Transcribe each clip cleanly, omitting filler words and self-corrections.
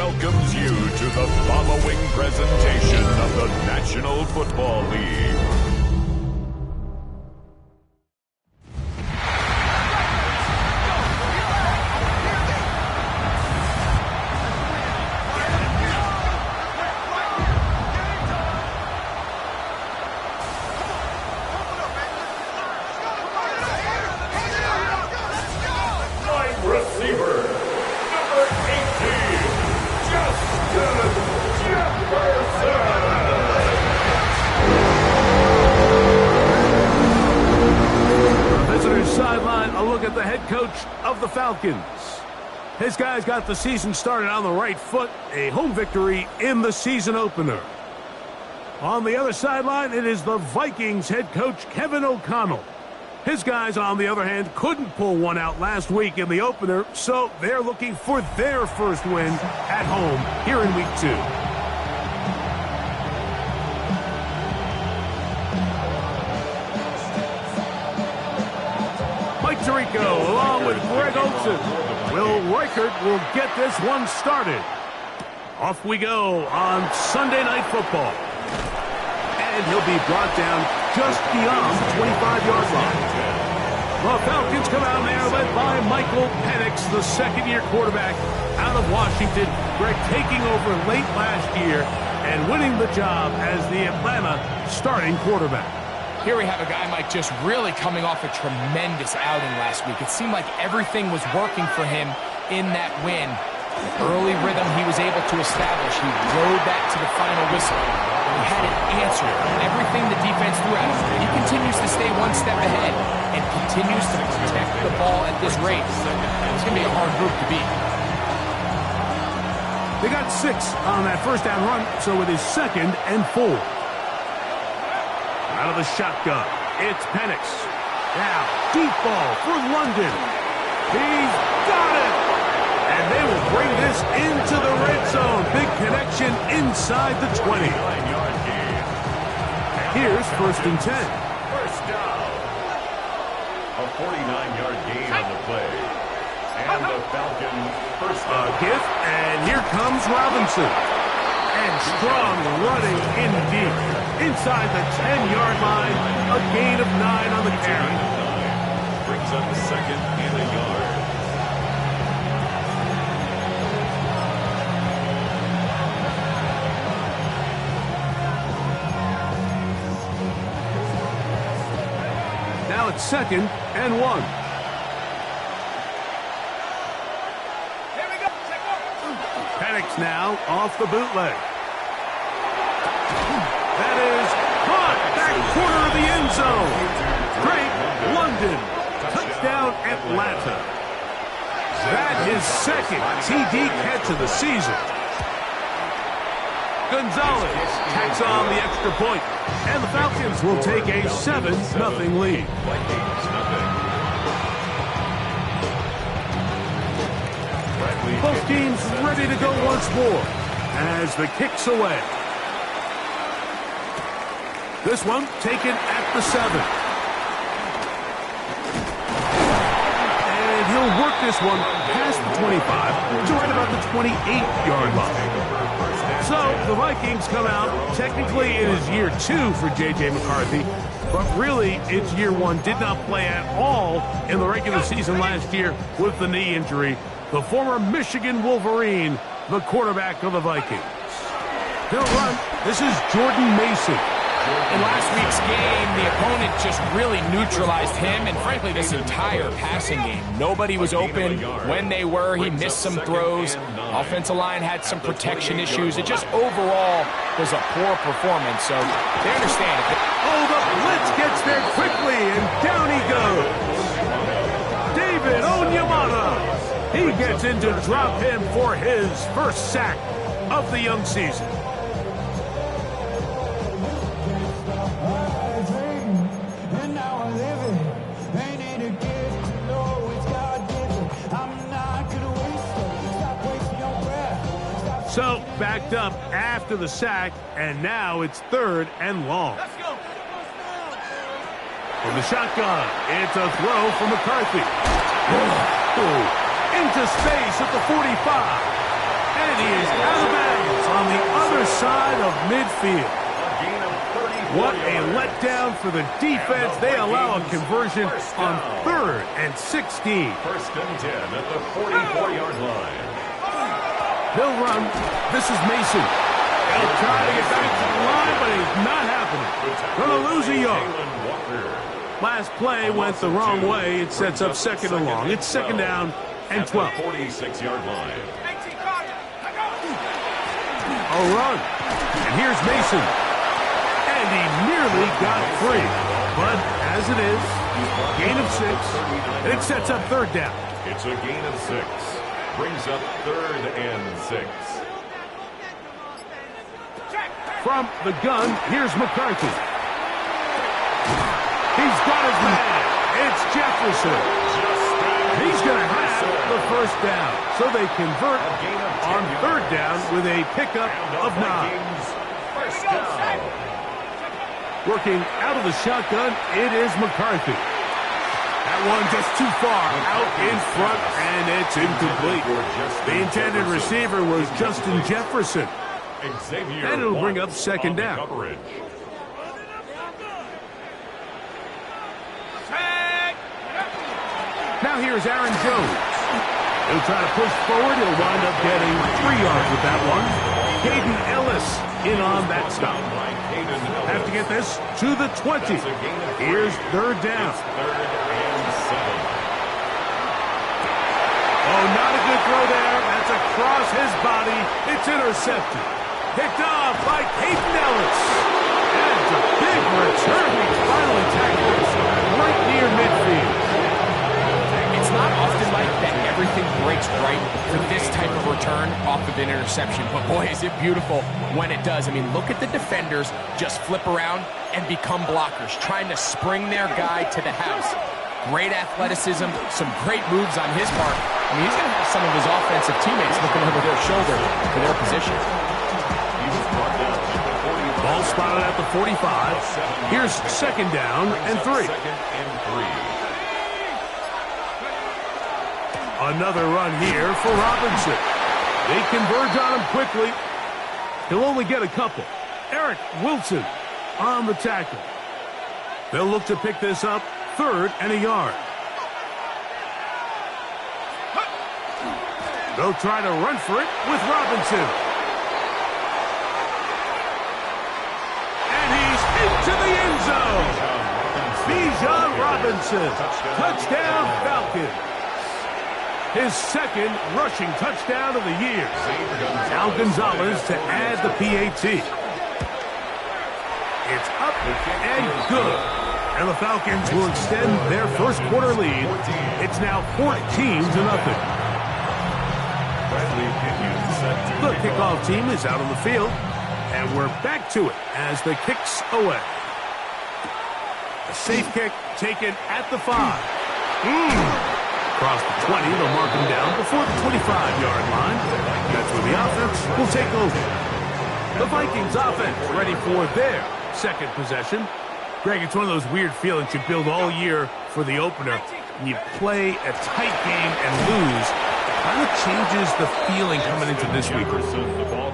welcomes you to the following presentation of the National Football League. Sideline, a look at the head coach of the Falcons. His guys got the season started on the right foot, a home victory in the season opener. On the other sideline, it is the Vikings head coach Kevin O'Connell. His guys, on the other hand, couldn't pull one out last week in the opener, so they're looking for their first win at home here in week 2. Tirico along with Greg Olsen. Will Reichert will get this one started. Off we go on Sunday Night Football. And he'll be brought down just beyond the 25-yard line. The Falcons come out there led by Michael Penix, the second-year quarterback out of Washington. Greg taking over late last year and winning the job as the Atlanta starting quarterback. Here we have a guy, Mike, just really coming off a tremendous outing last week. It seemed like everything was working for him in that win. Early rhythm he was able to establish. He rode that to the final whistle. He had it answered. Everything the defense threw at him. He continues to stay one step ahead and continues to protect the ball at this rate. It's going to be a hard group to beat. They got 6 on that first down run, so it is 2nd and 4. Out of the shotgun, it's Penix. Now, deep ball for London. He's got it! And they will bring this into the red zone. Big connection inside the 20. Here's 1st and 10. First down. A 49-yard gain on the play. And the Falcons first down. Gift, and here comes Robinson. And strong running in deep. Inside the 10-yard line, a gain of 9 on the carry. Brings up 2nd and a yard. Now it's 2nd and 1. Penix now off the bootleg. That is caught back corner of the end zone. Great London. Touchdown Atlanta. That is 2nd TD catch of the season. Gonzalez tacks on the extra point, and the Falcons will take a 7-0 lead. Both teams ready to go once more as the kick's away. This one taken at the 7. And he'll work this one past the 25 to right about the 28-yard line. So the Vikings come out. Technically, it is year 2 for J.J. McCarthy, but really it's year 1. Did not play at all in the regular season last year with the knee injury. The former Michigan Wolverine, the quarterback of the Vikings. He'll run. This is Jordan Mason. In last week's game, the opponent just really neutralized him and, frankly, this entire passing game. Nobody was open. When they were, he missed some throws. Offensive line had some protection issues. It just overall was a poor performance, so they understand it. Oh, the blitz gets there quickly, and down he goes. David Onyemata. He gets in to drop him for his first sack of the young season. So, backed up after the sack, and now it's 3rd and long. Let's go. From the shotgun, it's a throw from McCarthy. Into space at the 45. And he is inside of midfield. A gain of 34 What a yards. letdown for the defense. They allow a conversion on 3rd and 16. First and 10 at the 44-yard line. They'll run. This is Mason. They'll try to get back to the line, but it's not happening. Going to lose a yard. Jalen Walker. Last play went the wrong way. It sets up 2nd and long. It's 2nd down and 12. 46-yard line. A run. And here's Mason. And he nearly got free. But as it is, gain of 6. And it sets up 3rd down. It's a gain of 6. Brings up 3rd and 6. From the gun, here's McCarthy. He's got his man. It's Jefferson. He's going to have the 1st down. So they convert on 3rd down with a pickup of 9. First down. Working out of the shotgun, it is McCarthy. That one just too far out in front, and it's incomplete. The intended receiver was Justin Jefferson. And it'll bring up 2nd down. Now here's Aaron Jones. He'll try to push forward. He'll wind up getting 3 yards with that one. Caden Ellis in on that stop. Have to get this to the 20. Here's 3rd down. Oh, not a good throw there. That's across his body. It's intercepted. Picked off by Caden Ellis. And it's a big return. He's finally tackled right near midfield. It's not often, Mike, that everything breaks right for this type of return off of an interception. But, boy, is it beautiful when it does. I mean, look at the defenders just flip around and become blockers, trying to spring their guy to the house. Great athleticism, some great moves on his part. I mean, he's going to have some of his offensive teammates looking over their shoulder for their position. Ball spotted at the 45. Here's 2nd down and 3. Another run here for Robinson. They converge on him quickly. He'll only get a couple. Eric Wilson on the tackle. They'll look to pick this up 3rd and a yard. They'll try to run for it with Robinson. And he's into the end zone. Bijan Robinson. Touchdown Falcons. His 2nd rushing touchdown of the year. Now Gonzalez to add the PAT. It's up and good. And the Falcons will extend their 1st quarter lead. It's now 14-0. The kickoff team is out on the field. And we're back to it as the kick's away. A safe kick taken at the 5. Across the 20, they'll mark him down before the 25-yard line. That's where the offense will take over. The Vikings offense ready for their 2nd possession. Greg, it's one of those weird feelings you build all year for the opener. When you play a tight game and lose, it kind of changes the feeling coming into this week.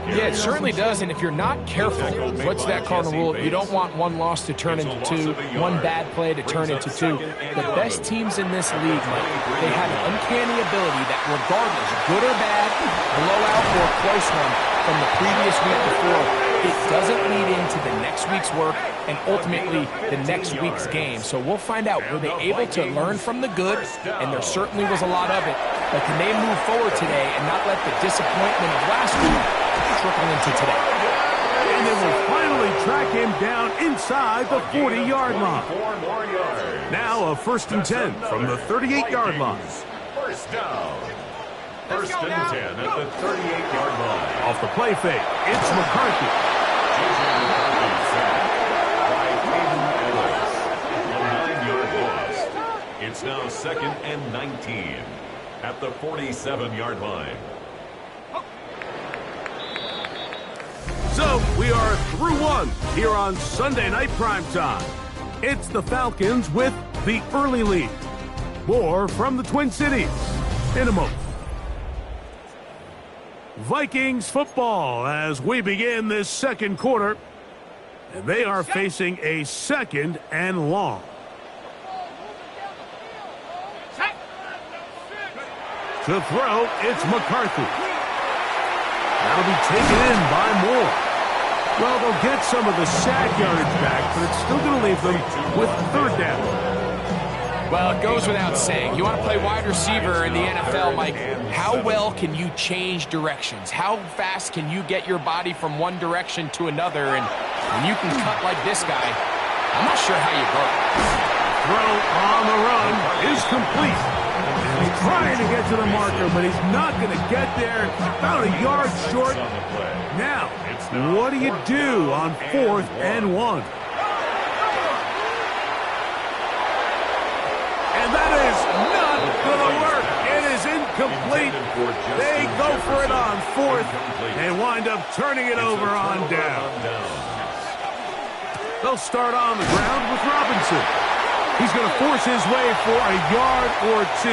Yeah, it certainly does, and if you're not careful, what's that cardinal rule? You don't want one loss to turn into 2, one bad play to turn into 2. The best teams in this league, Mike, they have an uncanny ability that regardless, good or bad, blowout or close one from the previous week before, it doesn't lead into the next week's work and ultimately the next week's game. So we'll find out, were they able to learn from the good? And there certainly was a lot of it. But can they move forward today and not let the disappointment of last week trickle into today? And they will finally track him down inside the 40-yard line. Now a 1st and 10 from the 38-yard line. First down. 1st and 10 at the 38-yard line. Off the play fake, it's McCarthy. It's now 2nd and 19 at the 47-yard line. So we are through 1 here on Sunday Night Primetime. It's the Falcons with the early lead. More from the Twin Cities in a moment. Vikings football as we begin this second quarter. And they are facing a 2nd and long. To throw, it's McCarthy. That'll be taken in by Moore. Well, they'll get some of the sack yardage back, but it's still going to leave them with 3rd down. Well, it goes without saying. You want to play wide receiver in the NFL, Mike, how well can you change directions? How fast can you get your body from one direction to another? And when you can cut like this guy, I'm not sure how you go. Throw on the run is complete. And he's trying to get to the marker, but he's not going to get there. About a yard short. Now, what do you do on 4th and 1? And that is not going to work. It is incomplete. They go for it on 4th and wind up turning it over on down. They'll start on the ground with Robinson. He's going to force his way for a yard or 2,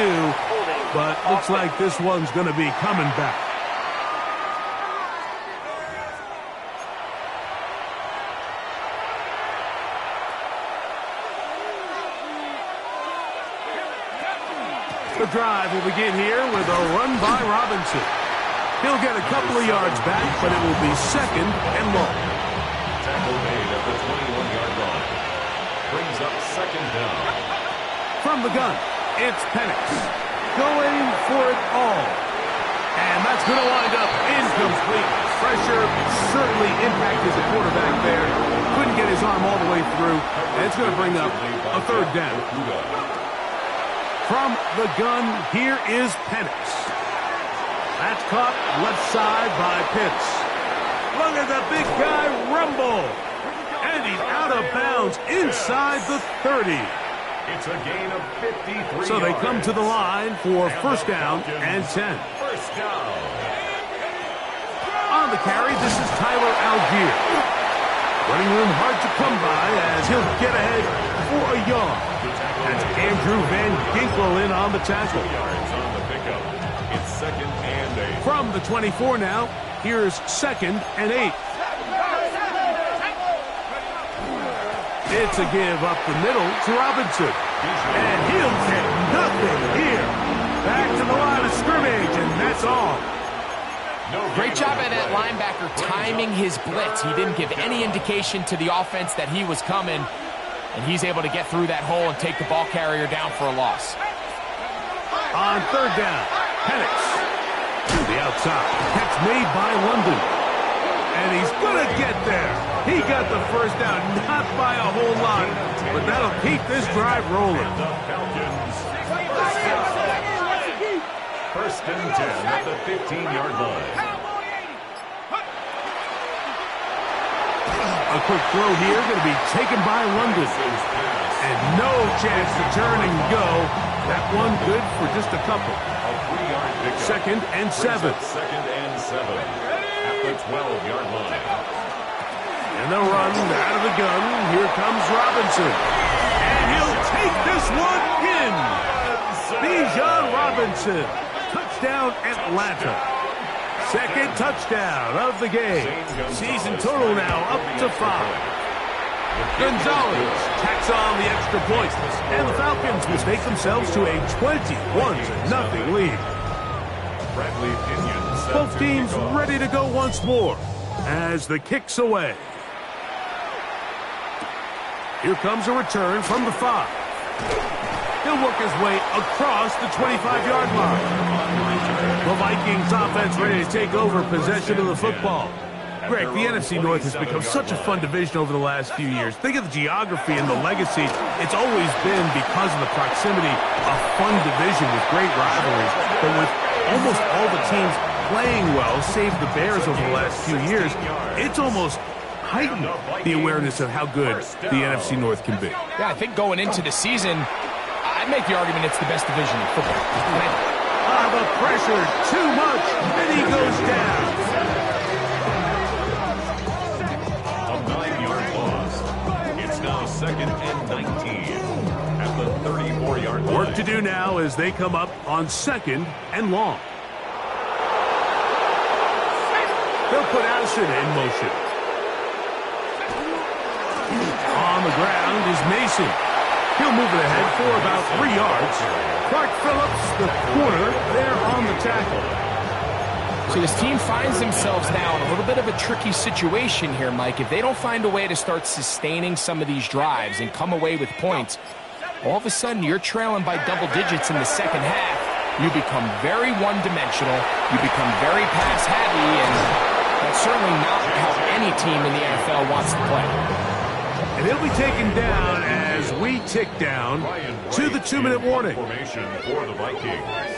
but looks like this one's going to be coming back. The drive will begin here with a run by Robinson. He'll get a couple of yards back, but it will be 2nd and long. Tackle made at the 21-yard line. Brings up 2nd down. From the gun, it's Penix. Going for it all. And that's going to wind up incomplete. Pressure certainly impacted the quarterback there. Couldn't get his arm all the way through. And it's going to bring up a 3rd down. From the gun, here is Penix. That's caught left side by Pitts. Look at the big guy rumble. And he's out of bounds inside the 30. It's a gain of 53 So they come to the line for 1st down and 10. 1st down. On the carry, this is Tyler Algier. Running room hard to come by as he'll get ahead for a yard. That's Andrew Van Ginkel in on the tackle. Yards on the pickup. It's 2nd and 8. From the 24 now, here's 2nd and 8. It's a give up the middle to Robinson. And he'll get nothing here. Back to the line of scrimmage, and that's all. Great job by that linebacker timing his blitz. He didn't give any indication to the offense that he was coming, and he's able to get through that hole and take the ball carrier down for a loss. On 3rd down, Penix to the outside. Catch made by London. And he's going to get there. He got the 1st down, not by a whole lot, but that'll keep this drive rolling. The Falcons. 1st and 10 at the 15-yard line. A quick throw here, going to be taken by London. And no chance to turn and go. That one good for just a couple. A 3-yard pickup. 2nd and 7. 2nd and 7 at the 12-yard line. And they'll run out of the gun. Here comes Robinson. And he'll take this one in. Bijan Robinson. Touchdown, Atlanta. 2nd touchdown of the game. Season total now up to 5. Gonzalez tacks on the extra point. And the Falcons will take themselves to a 21-0 lead. Bradley Pinion. Both teams ready to go once more as the kick's away. Here comes a return from the 5. He'll work his way across the 25-yard line. The Vikings offense ready to take over possession of the football. Greg, the NFC North has become such a fun division over the last few years. Think of the geography and the legacy. It's always been, because of the proximity, a fun division with great rivalries. But with almost all the teams playing well, save the Bears over the last few years, it's almost heightened the awareness of how good the NFC North can be. Yeah, I think going into the season, I'd make the argument it's the best division in football. The pressure, too much, and he goes down. A 9-yard loss. It's now 2nd and 19 at the 34-yard line. Work to do now as they come up on 2nd and long. They'll put Addison in motion. On the ground is Mason. He'll move it ahead for about 3 yards. Clark Phillips, the corner, there on the tackle. So this team finds themselves now in a little bit of a tricky situation here, Mike. If they don't find a way to start sustaining some of these drives and come away with points, all of a sudden you're trailing by double digits in the second half. You become very one-dimensional. You become very pass-heavy, and that's certainly not how any team in the NFL wants to play. And he'll be taken down as we tick down to the 2-minute warning. Formation for the Vikings.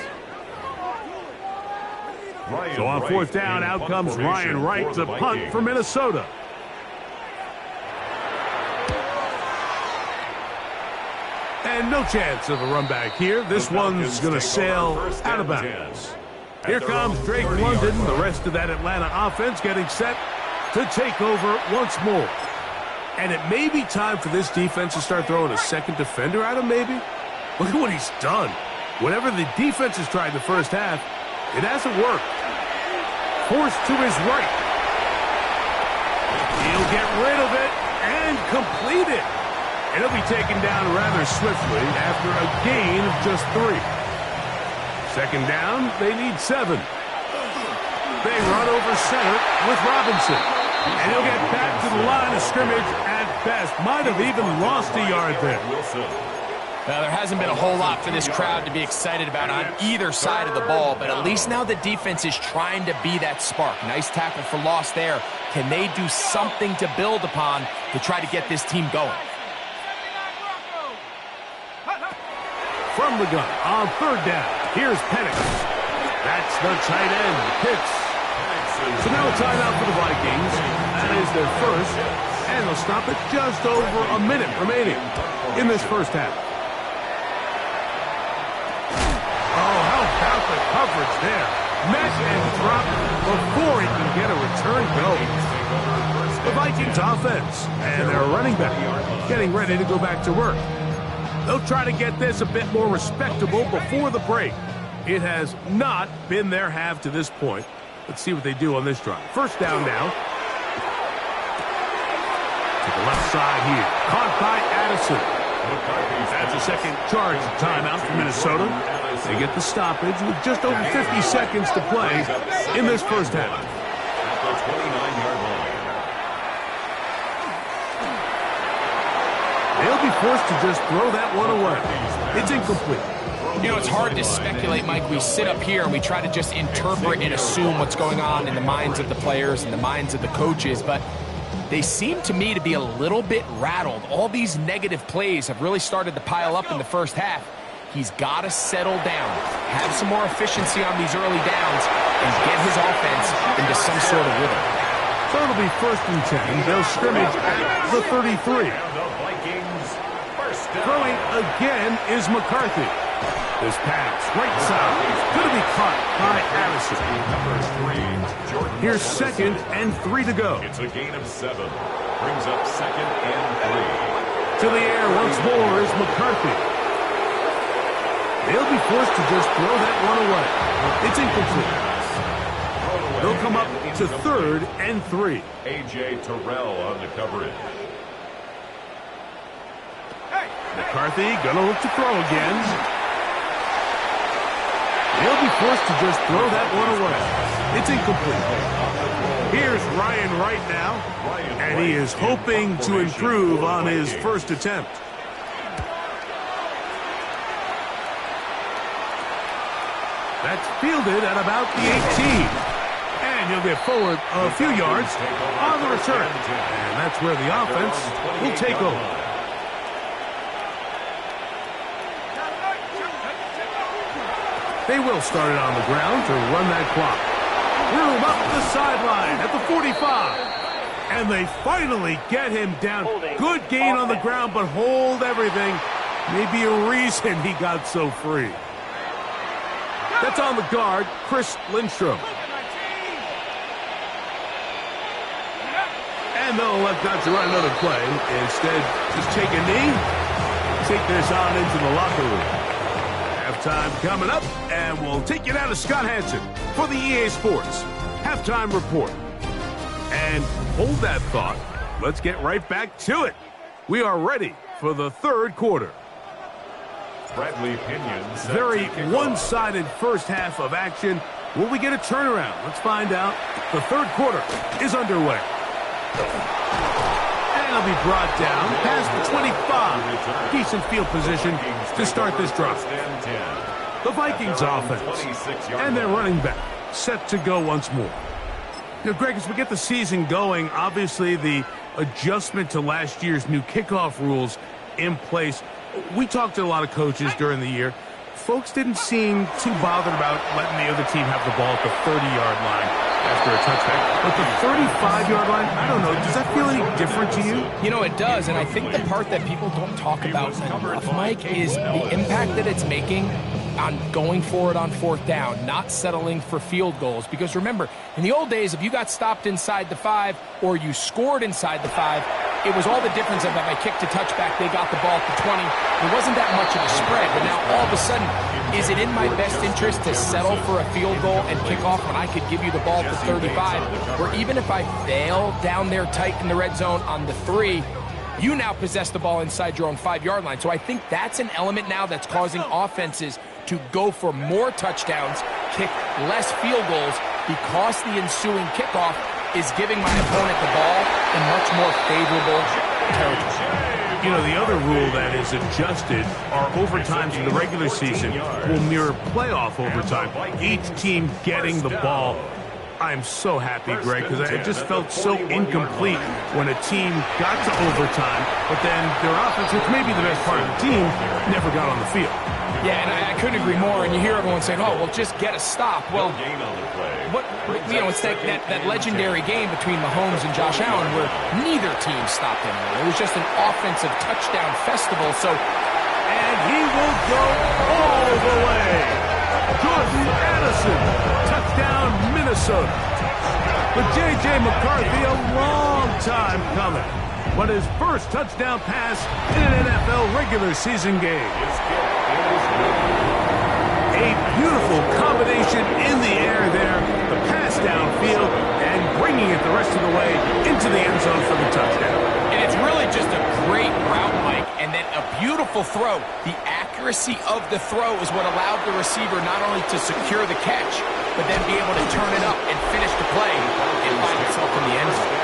So on 4th down, out comes Ryan Wright to punt for Minnesota. And no chance of a run back here. This one's going to sail out of bounds. Here comes Drake London, the rest of that Atlanta offense getting set to take over once more. And it may be time for this defense to start throwing a second defender at him, maybe. Look at what he's done. Whatever the defense has tried in the first half, it hasn't worked. Forced to his right. He'll get rid of it and complete it. And he'll be taken down rather swiftly after a gain of just 3. Second down, they need 7. They run over center with Robinson. And he'll get back to the line of scrimmage at best. Might have even lost a yard there. Now, there hasn't been a whole lot for this crowd to be excited about on either side of the ball, but at least now the defense is trying to be that spark. Nice tackle for loss there. Can they do something to build upon to try to get this team going? From the gun on 3rd down, here's Penix. That's the tight end, Pitts. So now a timeout for the Vikings. That is their first, and they'll stop it just over a minute remaining in this first half. Oh, how about the coverage there? Met and dropped before he can get a return going. The Vikings offense and their running back getting ready to go back to work. They'll try to get this a bit more respectable before the break. It has not been their half to this point. Let's see what they do on this drive. First down now. To the left side here. Caught by Addison. That's a second charge timeout for Minnesota. They get the stoppage with just over 50 seconds to play in this first half. At the 29-yard line. They'll be forced to just throw that one away. It's incomplete. You know, it's hard to speculate, Mike. We sit up here and we try to just interpret and assume what's going on in the minds of the players and the minds of the coaches, but they seem to me to be a little bit rattled. All these negative plays have really started to pile up in the first half. He's got to settle down, have some more efficiency on these early downs, and get his offense into some sort of rhythm. So it'll be 1st and 10. They'll scrimmage at the 33. Throwing again is McCarthy. This pass, right side, going to be caught by Addison. Here's 2nd and 3 to go. It's a gain of 7. Brings up 2nd and 3. To the air once more is McCarthy. They'll be forced to just throw that one away. It's incomplete. They'll come up to 3rd and 3. A.J. Terrell on the coverage. McCarthy going to look to throw again. He'll be forced to just throw that one away. It's incomplete. Here's Ryan Wright now, and he is hoping to improve on his first attempt. That's fielded at about the 18. And he'll get forward a few yards on the return. And that's where the offense will take over. They will start it on the ground to run that clock. Room up the sideline at the 45. And they finally get him down. Good gain on the ground, but hold everything. Maybe a reason he got so free. That's on the guard, Chris Lindstrom. And they'll elect not to run another play. Instead, just take a knee, take this on into the locker room. Halftime coming up, and we'll take you down to Scott Hansen for the EA Sports Halftime Report. And hold that thought. Let's get right back to it. We are ready for the third quarter. Bradley Pinion set Very to kick one-sided first half of action. Will we get a turnaround? Let's find out. The third quarter is underway. And it'll be brought down past the 25. Decent field position to start this drive. The Vikings offense and their running back set to go once more. You know, Greg, as we get the season going, obviously the adjustment to last year's new kickoff rules in place. We talked to a lot of coaches during the year. Folks didn't seem too bothered about letting the other team have the ball at the 30-yard line after a touchback. But the 35-yard line, I don't know, does that feel any different to you? You know, it does, and I think the part that people don't talk about enough, Mike, is the impact that it's making on going for it on fourth down, not settling for field goals. Because remember, in the old days, if you got stopped inside the 5 or you scored inside the 5, it was all the difference of if I kicked a touchback, they got the ball at the 20. There wasn't that much of a spread, but now all of a sudden, is it in my best interest to settle for a field goal and kick off when I could give you the ball at the 35? Or even if I fail down there tight in the red zone on the 3, you now possess the ball inside your own 5-yard line. So I think that's an element now that's causing offenses to go for more touchdowns, kick less field goals, because the ensuing kickoff is giving my opponent the ball in much more favorable territory. You know, the other rule that is adjusted are overtimes in the regular season will mirror playoff overtime, each team getting the ball. I'm so happy, Greg, because I just felt so incomplete when a team got to overtime, but then their offense, which may be the best part of the team, never got on the field. Yeah, and I couldn't agree more. And you hear everyone saying, oh, well, just get a stop. Well, it's that legendary game between Mahomes and Josh Allen where neither team stopped anyone. It was just an offensive touchdown festival. And he will go all the way. Jordan Addison, touchdown Minnesota. But J.J. McCarthy, a long time coming. But his first touchdown pass in an NFL regular season game. A beautiful combination in the air there. The pass downfield and bringing it the rest of the way into the end zone for the touchdown. And it's really just a great route, Mike, and then a beautiful throw. The accuracy of the throw is what allowed the receiver not only to secure the catch, but then be able to turn it up and finish the play and find himself in the end zone.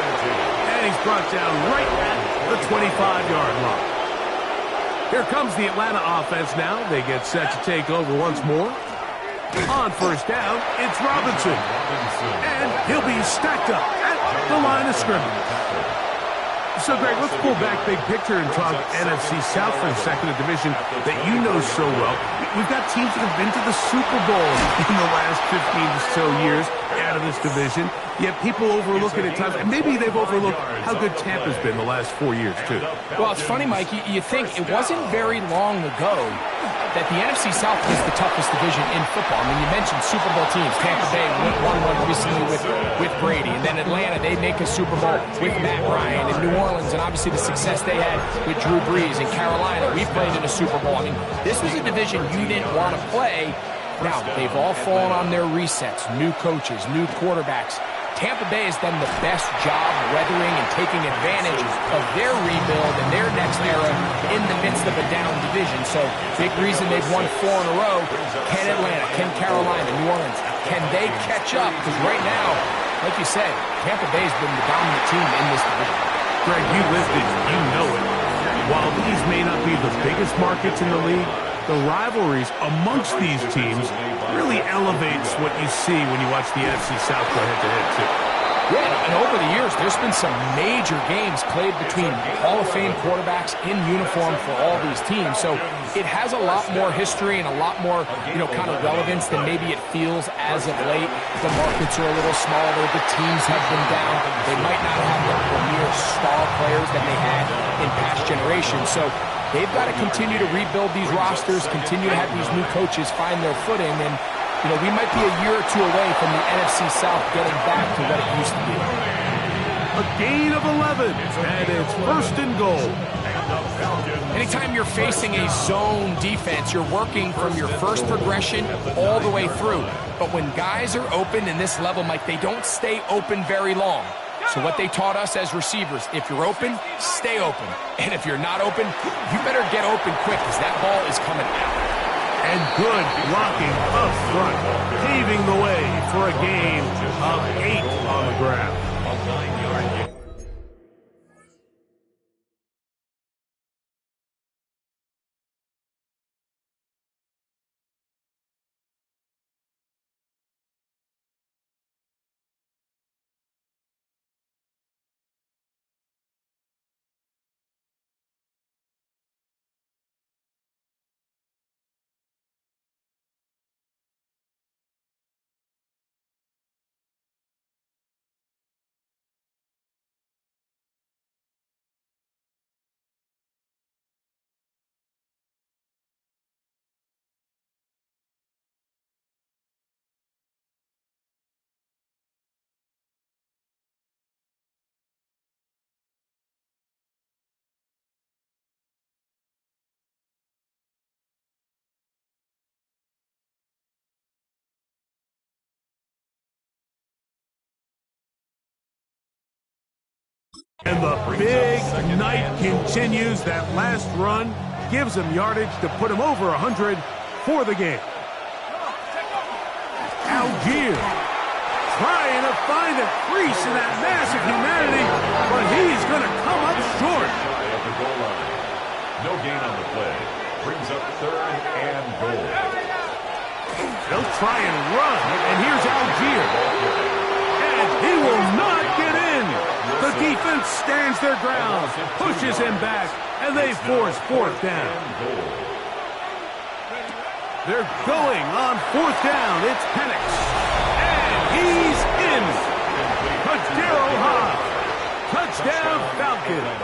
And he's brought down right at the 25-yard line. Here comes the Atlanta offense now. They get set to take over once more. On first down, it's Robinson. And he'll be stacked up at the line of scrimmage. So, Greg, let's pull back big picture and talk NFC South for a second, a division that you know so well. We've got teams that have been to the Super Bowl in the last 15 or so years out of this division, yet people overlook it at times, and maybe they've overlooked how good Tampa's been the last 4 years, too. Well, it's funny, Mike, you think it wasn't very long ago that the NFC South was the toughest division in football. I mean, you mentioned Super Bowl teams. Tampa Bay won one recently with Brady, and then Atlanta, they make a Super Bowl with Matt Ryan, and New Orleans, and obviously the success they had with Drew Brees. In Carolina, we played in a Super Bowl. I mean, this was a division you didn't want to play. Now, they've all fallen on their resets, new coaches, new quarterbacks. Tampa Bay has done the best job weathering and taking advantage of their rebuild and their next era in the midst of a down division. So, big reason they've won 4 in a row. Can Atlanta, can Carolina, New Orleans, can they catch up? Because right now, like you said, Tampa Bay has been the dominant team in this division. Greg, you lived it, you know it. While these may not be the biggest markets in the league, the rivalries amongst these teams really elevates what you see when you watch the NFC South go head-to-head, too. Yeah, and over the years, there's been some major games played between Hall of Fame quarterbacks in uniform for all these teams. So it has a lot more history and a lot more, kind of relevance than maybe it feels as of late. The markets are a little smaller. The teams have been down. They might not have the premier star players that they had in past generations. So they've got to continue to rebuild these rosters, continue to have these new coaches find their footing, and we might be a year or two away from the NFC South getting back to what it used to be. A gain of 11, and it's first and goal. Anytime you're facing a zone defense, you're working from your first progression all the way through. But when guys are open in this level, Mike, they don't stay open very long. So what they taught us as receivers, if you're open, stay open. And if you're not open, you better get open quick because that ball is coming out. And good blocking up front, paving the way for a gain of 8 on the ground. A 9-yard gain. And the big night continues. That last run gives him yardage to put him over 100 for the game. Algier trying to find a crease in that mass of humanity, but he's going to come up short. Shy of the goal line. No gain on the play. Brings up 3rd and goal. They'll try and run, and here's Algier. And he will not get in. The defense stands their ground, pushes him back, and they force 4th down. They're going on 4th down. It's Penix. And he's in. Daryl High. Touchdown, Falcons.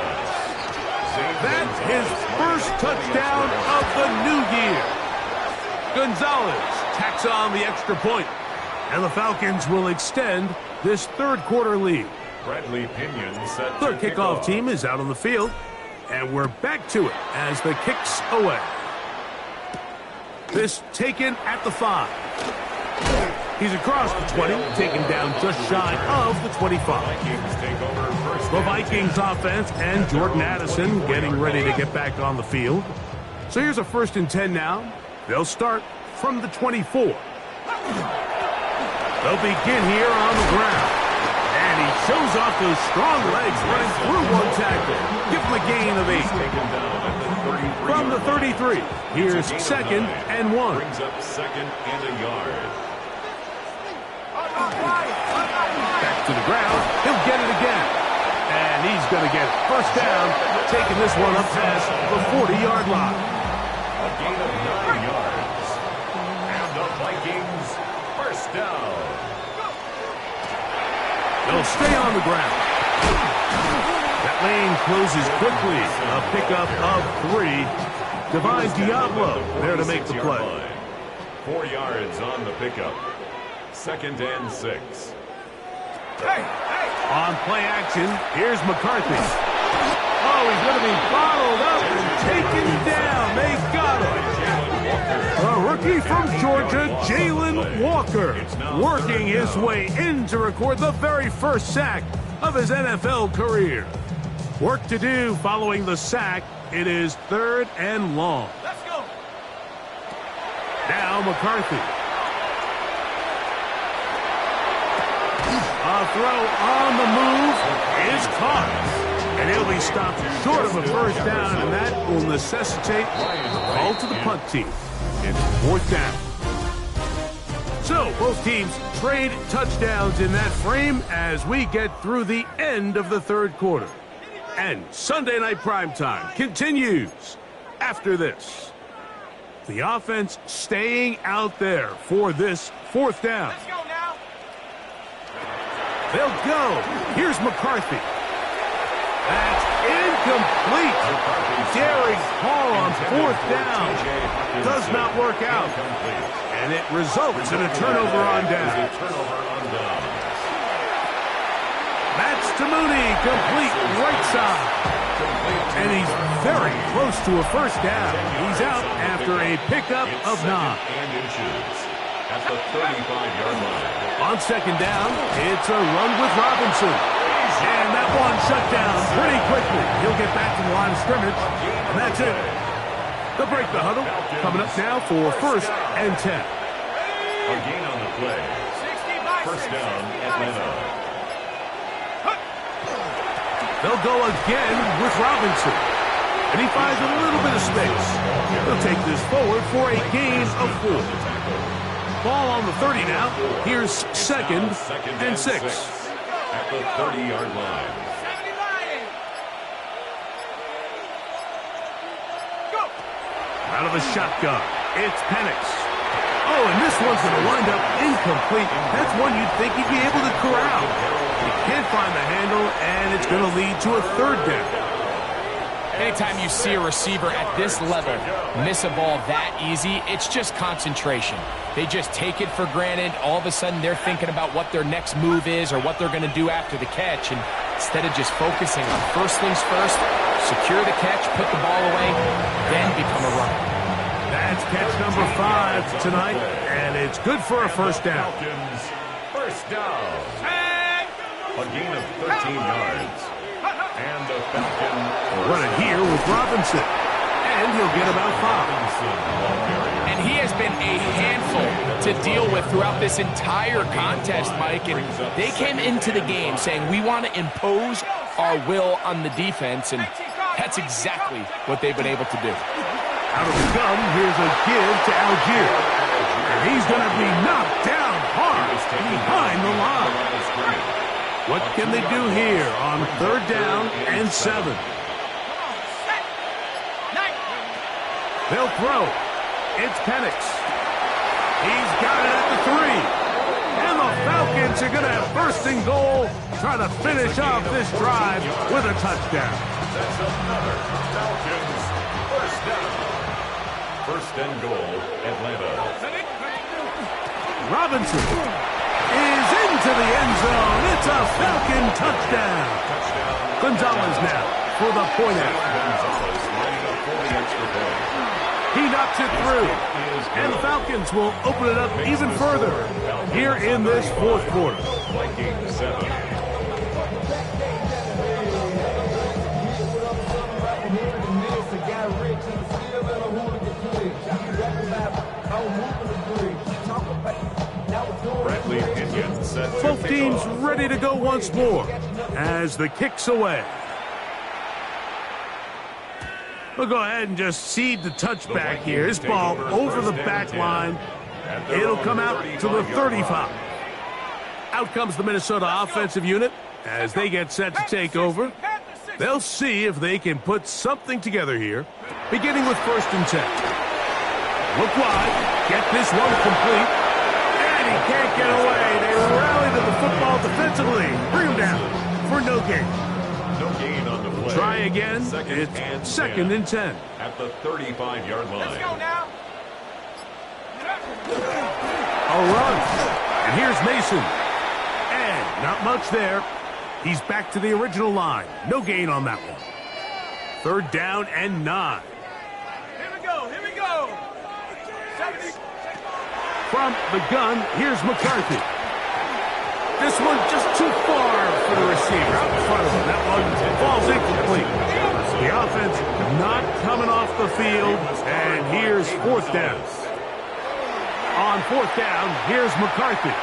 That's his first touchdown of the new year. Gonzalez tacks on the extra point, and the Falcons will extend this 3rd quarter lead. Bradley Pinion set Their to kickoff team is out on the field, and we're back to it as the kick's away. This taken at the 5. He's across the 20, taken down just shy of the 25. Vikings take over first. The Vikings offense and Jordan Addison getting ready to get back on the field. So here's a 1st and 10 now. They'll start from the 24. They'll begin here on the ground. And he shows off those strong legs running through one tackle. Give him a gain of 8. Taken down at the 33. From the 33, here's 2nd and 1. Brings up 2nd and a yard. Back to the ground. He'll get it again. And he's going to get 1st down, taking this one up past the 40-yard line. A gain of 9 yards. And the Vikings 1st down. They'll stay on the ground. That lane closes quickly. A pickup of 3. Divine Diablo there to make the play. 4 yards on the pickup. 2nd and 6. On play action, here's McCarthy. Oh, he's going to be bottled up and taken down. They got him. A rookie from Georgia, Jalen Walker, working his way in to record the very first sack of his NFL career. Work to do following the sack. It is 3rd and long. Let's go. Now McCarthy. A throw on the move is caught. And he'll be stopped short of a 1st down, and that will necessitate a call to the punt team. It's 4th down. So both teams trade touchdowns in that frame as we get through the end of the 3rd quarter. And Sunday Night Primetime continues after this. The offense staying out there for this 4th down. Let's go now. They'll go. Here's McCarthy. That's incomplete. Derek Hall on 4th down. Does not work out. And it results in a turnover on down. That's to Mooney, complete right side. And he's very close to a 1st down. He's out after a pickup of 9. At the 35-yard line. On 2nd down, it's a run with Robinson. shut down pretty quickly. He'll get back to the line of scrimmage, and that's it. They'll break the huddle. Coming up now for 1st and 10. A gain on the play. 1st down, Atlanta. They'll go again with Robinson. And he finds a little bit of space. He'll take this forward for a gain of 4. Ball on the 30 now. Here's 2nd and 6. At the 30-yard line. Out of the shotgun, it's Penix. Oh, and this one's going to wind up incomplete. That's one you'd think he'd be able to corral. He can't find the handle, and it's going to lead to a 3rd down. Anytime you see a receiver at this level miss a ball that easy, it's just concentration. They just take it for granted. All of a sudden, they're thinking about what their next move is or what they're going to do after the catch. And instead of just focusing on first things first, secure the catch, put the ball away, then become a runner. That's catch number 5 tonight, and it's good for a 1st down. Falcons, 1st down. A gain of 13 yards. And the Falcons will run it here with Robinson, and he'll get about 5. And he has been a handful to deal with throughout this entire contest, Mike. And they came into the game saying, we want to impose our will on the defense, and that's exactly what they've been able to do. Out of the gun, here's a give to Algier. And he's going to be knocked down hard behind the line. What can they do here on 3rd down and 7? They'll throw. It's Penix. He's got it at the 3. And the Falcons are going to have 1st and goal, trying to finish off this drive with a touchdown. That's another Falcons 1st down. 1st and goal, Atlanta. Robinson is into the end zone. It's a Falcon touchdown. Gonzalez now for the point out. Gonzalez lining up for the extra point. He knocks it through. And the Falcons will open it up even further here in this 4th quarter. Vikings 7. Both teams ready to go once more as the kick's away. We'll go ahead and just cede the touchback here. This ball over the back line. It'll come out to the 35. Out comes the Minnesota offensive unit as they get set to take over. They'll see if they can put something together here, beginning with 1st and 10. Look wide, get this one complete, and he can't get away. They rally to the football defensively. Bring him down for no gain. No gain on the play. Try again. It's 2nd and 10. At the 35-yard line. Let's go now. A run. And here's Mason. And not much there. He's back to the original line. No gain on that one. 3rd down and 9. Here we go. Here we go. 70. From the gun, here's McCarthy. This one just too far for the receiver. Out in front of him. That one falls incomplete. The offense not coming off the field. And here's 4th down. On 4th down, here's McCarthy.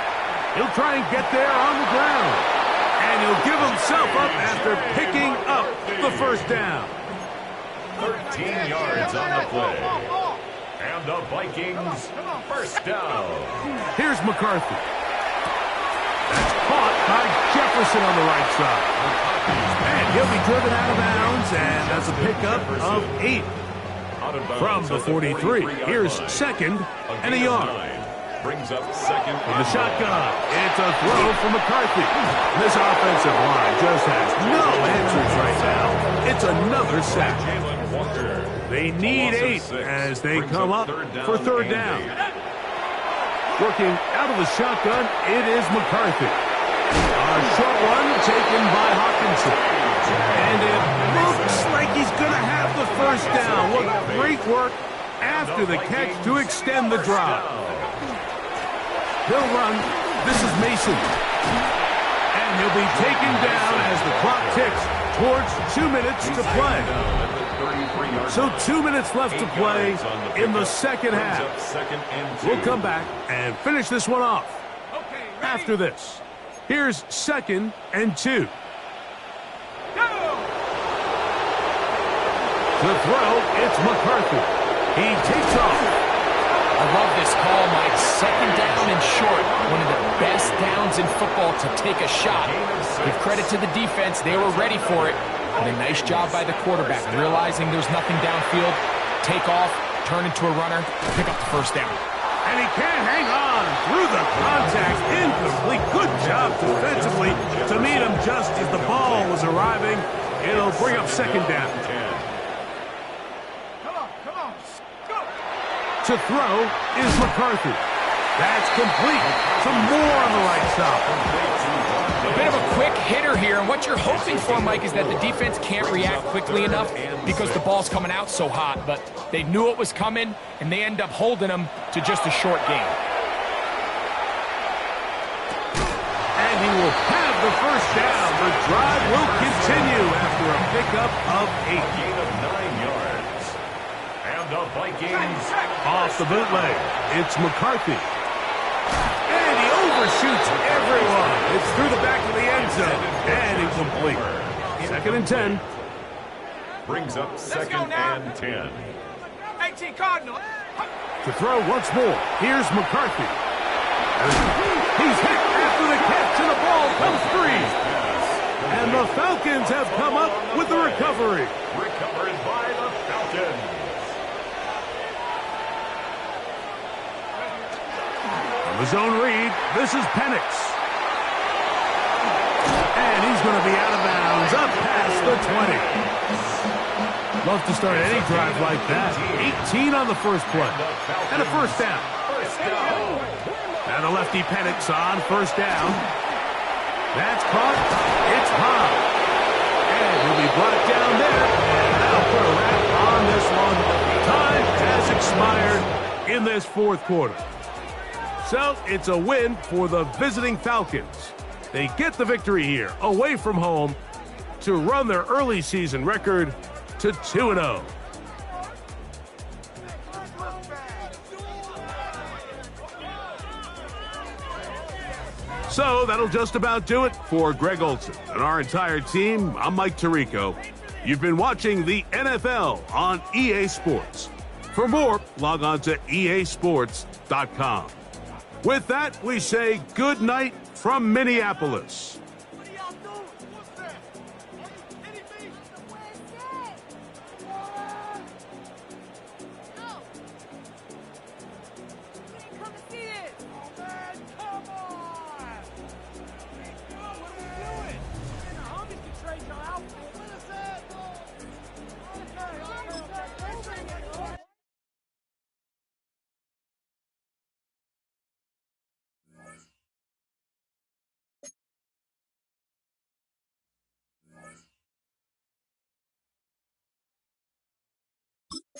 He'll try and get there on the ground. And he'll give himself up after picking up the 1st down. 13 yards on the play. And the Vikings 1st down. Here's McCarthy. That's caught by Jefferson on the right side. And he'll be driven out of bounds, and that's a pickup of 8. From the 43, here's 2nd and a yard. Brings up 2nd. From the shotgun, it's a throw from McCarthy. This offensive line just has no answers right now. It's another sack. They need 8 as they come up for 3rd down. Working out of the shotgun, it is McCarthy. A short one taken by Hawkinson. And it looks like he's going to have the 1st down. What great work after the catch to extend the drive. He'll run. This is Mason. And he'll be taken down as the clock ticks towards 2 minutes to play. So 2 minutes left to play in the second half. We'll come back and finish this one off. After this, here's 2nd and 2. To throw, it's McCarthy. He takes off. I love this call, Mike. 2nd down and short. One of the best downs in football to take a shot. Give credit to the defense. They were ready for it. But a nice job by the quarterback, realizing there's nothing downfield. Take off, turn into a runner, pick up the 1st down. And he can't hang on through the contact. Incomplete. Good job defensively to meet him just as the ball was arriving. It'll bring up 2nd down. To throw is McCarthy. That's complete. Some more on the right side. A bit of a quick hitter here, and what you're hoping for, Mike, is that the defense can't react quickly enough because the ball's coming out so hot, but they knew it was coming, and they end up holding them to just a short gain. And he will have the 1st down. The drive will continue after a pickup of 8. Gain of 9 yards. The Vikings off the bootleg. It's McCarthy. And he overshoots everyone. It's through the back of the end zone. And incomplete. 2nd and 10. Brings up 2nd and 10. 18 Cardinal. To throw once more. Here's McCarthy. He's hit after the catch, and the ball comes free. And the Falcons have come up with the recovery. Recovered by the Falcons. The zone read, this is Penix. And he's going to be out of bounds, up past the 20. Love to start any drive like that. 18 on the first play. And a 1st down. And the lefty Penix on 1st down. That's caught. It's high. And he'll be brought down there. And that'll put a wrap on this one. Time has expired in this 4th quarter. So it's a win for the visiting Falcons. They get the victory here, away from home, to run their early season record to 2-0. So that'll just about do it for Greg Olson and our entire team. I'm Mike Tirico. You've been watching the NFL on EA Sports. For more, log on to easports.com. With that, we say good night from Minneapolis.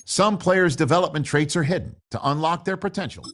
Some players' development traits are hidden to unlock their potential.